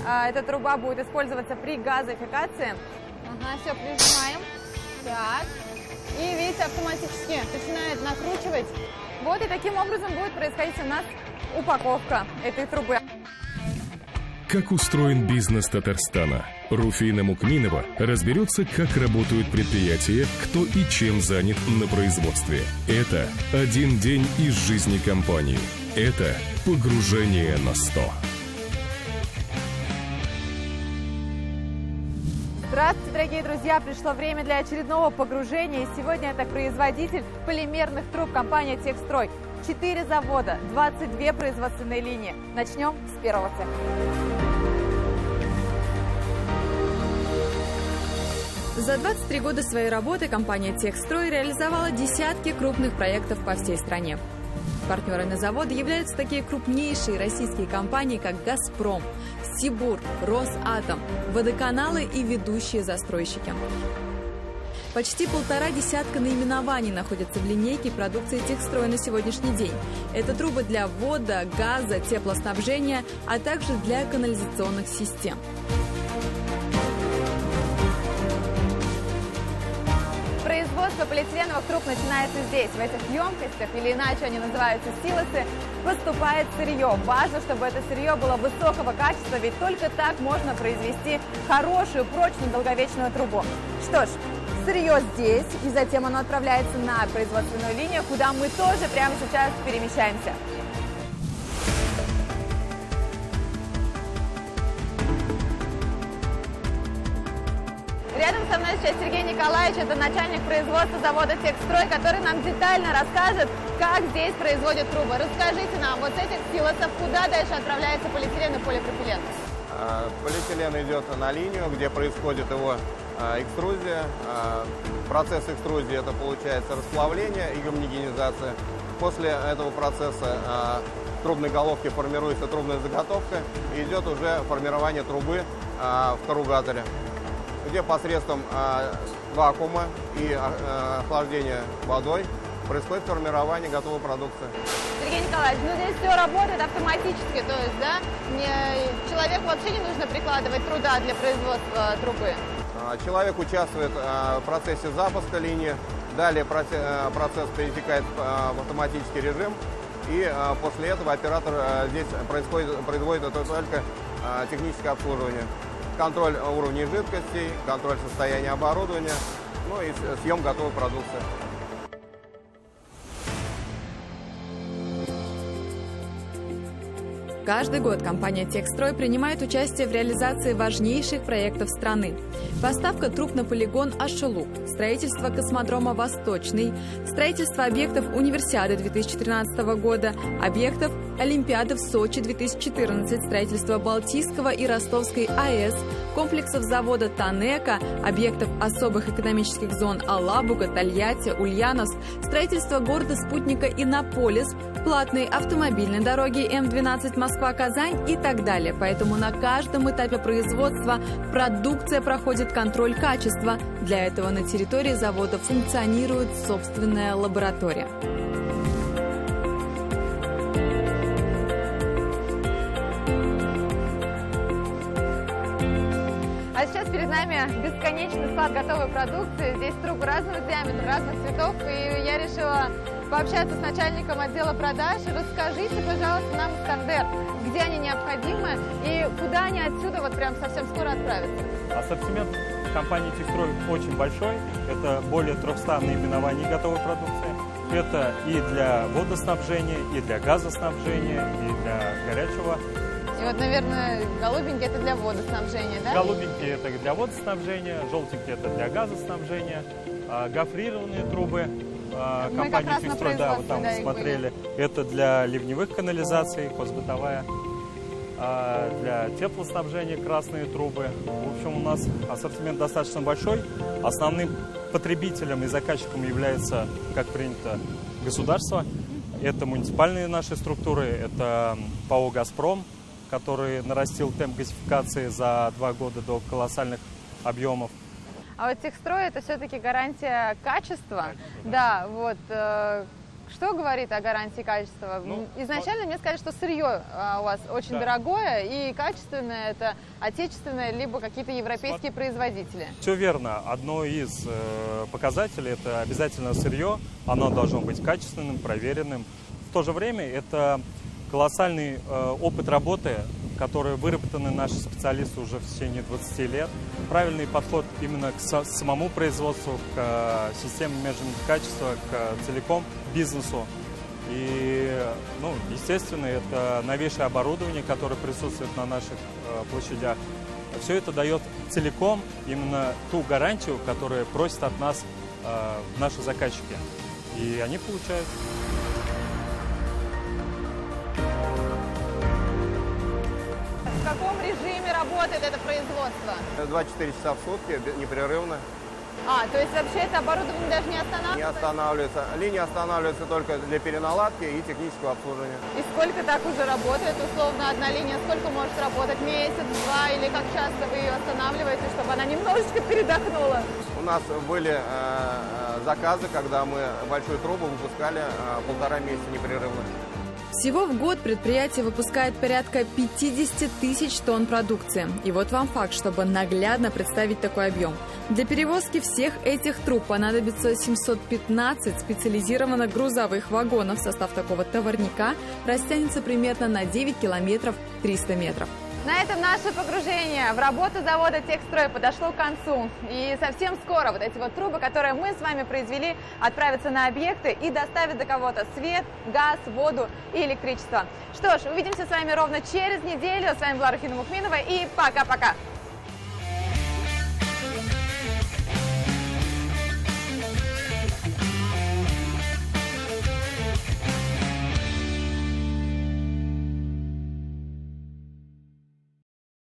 Эта труба будет использоваться при газификации. Ага, все, прижимаем. Так. И видите, автоматически начинает накручивать. Вот и таким образом будет происходить у нас упаковка этой трубы. Как устроен бизнес Татарстана? Руфина Мукминова разберется, как работают предприятия, кто и чем занят на производстве. Это один день из жизни компании. Это погружение на 100. Здравствуйте, дорогие друзья! Пришло время для очередного погружения. И сегодня это производитель полимерных труб компания «Техстрой». 4 завода, 22 производственные линии. Начнем с первого цеха. За 23 года своей работы компания «Техстрой» реализовала десятки крупных проектов по всей стране. Партнерами завода являются такие крупнейшие российские компании, как «Газпром», «Сибур», «Росатом», водоканалы и ведущие застройщики. Почти 1,5 десятка наименований находятся в линейке продукции «Техстрой» на сегодняшний день. Это трубы для вода, газа, теплоснабжения, а также для канализационных систем. Производство полиэтиленовых труб начинается здесь, в этих емкостях, или иначе они называются силосы, поступает сырье. Важно, чтобы это сырье было высокого качества, ведь только так можно произвести хорошую, прочную, долговечную трубу. Что ж, сырье здесь, и затем оно отправляется на производственную линию, куда мы тоже прямо сейчас перемещаемся. Рядом со мной сейчас Сергей Николаевич, это начальник производства завода «Техстрой», который нам детально расскажет, как здесь производят трубы. Расскажите нам, вот с этих силосов куда дальше отправляется полиэтилен и полипропилен? Полиэтилен идет на линию, где происходит его экструзия. Процесс экструзии – это получается расплавление и гомогенизация. После этого процесса в трубной головке формируется трубная заготовка и идет уже формирование трубы в корругаторе, где посредством вакуума и охлаждения водой происходит формирование готовой продукции. Сергей Николаевич, ну здесь все работает автоматически, то есть, да, человеку вообще не нужно прикладывать труда для производства трубы? Человек участвует в процессе запуска линии, далее процесс перетекает в автоматический режим, и после этого оператор здесь производит только техническое обслуживание. Контроль уровней жидкостей, контроль состояния оборудования, ну и съем готовой продукции. Каждый год компания «Техстрой» принимает участие в реализации важнейших проектов страны. Поставка труб на полигон Ашулук, строительство космодрома «Восточный», строительство объектов Универсиады 2013 года, объектов Олимпиады в Сочи 2014, строительство Балтийского и Ростовской АЭС, комплексов завода «Танека», объектов особых экономических зон Алабуга, Тольятти, Ульяновск, строительство города-спутника Иннополис, платной автомобильной дороги М12 Москва-Казань и так далее. Поэтому на каждом этапе производства продукция проходит контроль качества. Для этого на территории завода функционирует собственная лаборатория. А сейчас перед нами бесконечный склад готовой продукции. Здесь трубы разного диаметра, разных цветов. И я решила пообщаться с начальником отдела продаж. Расскажите, пожалуйста, нам, Искандер, где они необходимы и куда они отсюда вот прям совсем скоро отправятся. Ассортимент компании «Техстрой» очень большой. Это более 300 наименований готовой продукции. Это и для водоснабжения, и для газоснабжения, и для горячего. И вот, наверное, голубенький – это для водоснабжения, да? Голубенький – это для водоснабжения, желтенький – это для газоснабжения, гофрированные трубы компании «Техстрой», да, вот там да, смотрели, это для ливневых канализаций, хозбытовая, для теплоснабжения красные трубы. В общем, у нас ассортимент достаточно большой. Основным потребителем и заказчиком является, как принято, государство. Это муниципальные наши структуры, это ПАО «Газпром», который нарастил темп газификации за 2 года до колоссальных объемов. А вот «Техстрой» – это все-таки гарантия качества. Да, вот. Что говорит о гарантии качества? Ну, Изначально мне сказали, что сырье у вас очень дорогое и качественное, это отечественное, либо какие-то европейские производители. Все верно. Одно из показателей – это обязательно сырье. Оно должно быть качественным, проверенным. В то же время это колоссальный опыт работы, который выработаны наши специалисты уже в течение 20 лет. Правильный подход именно к самому производству, к системе менеджмента качества, к целиком бизнесу. И, естественно, это новейшее оборудование, которое присутствует на наших площадях. Все это дает целиком именно ту гарантию, которую просят от нас наши заказчики. И они получают. В каком режиме работает это производство? 24 часа в сутки, непрерывно. То есть вообще это оборудование даже не Не останавливается? останавливается. Линия останавливается только для переналадки и технического обслуживания. И сколько так уже работает, условно, одна линия? Сколько может работать? Месяц, два? Или как часто вы ее останавливаете, чтобы она немножечко передохнула? У нас были заказы, когда мы большую трубу выпускали 1,5 месяца непрерывно. Всего в год предприятие выпускает порядка 50 тысяч тонн продукции. И вот вам факт, чтобы наглядно представить такой объем. Для перевозки всех этих труб понадобится 715 специализированных грузовых вагонов. Состав такого товарника растянется примерно на 9 километров 300 метров. На этом наше погружение в работу завода «Техстрой» подошло к концу. И совсем скоро вот эти вот трубы, которые мы с вами произвели, отправятся на объекты и доставят до кого-то свет, газ, воду и электричество. Что ж, увидимся с вами ровно через неделю. С вами была Руфина Мухминова и пока-пока!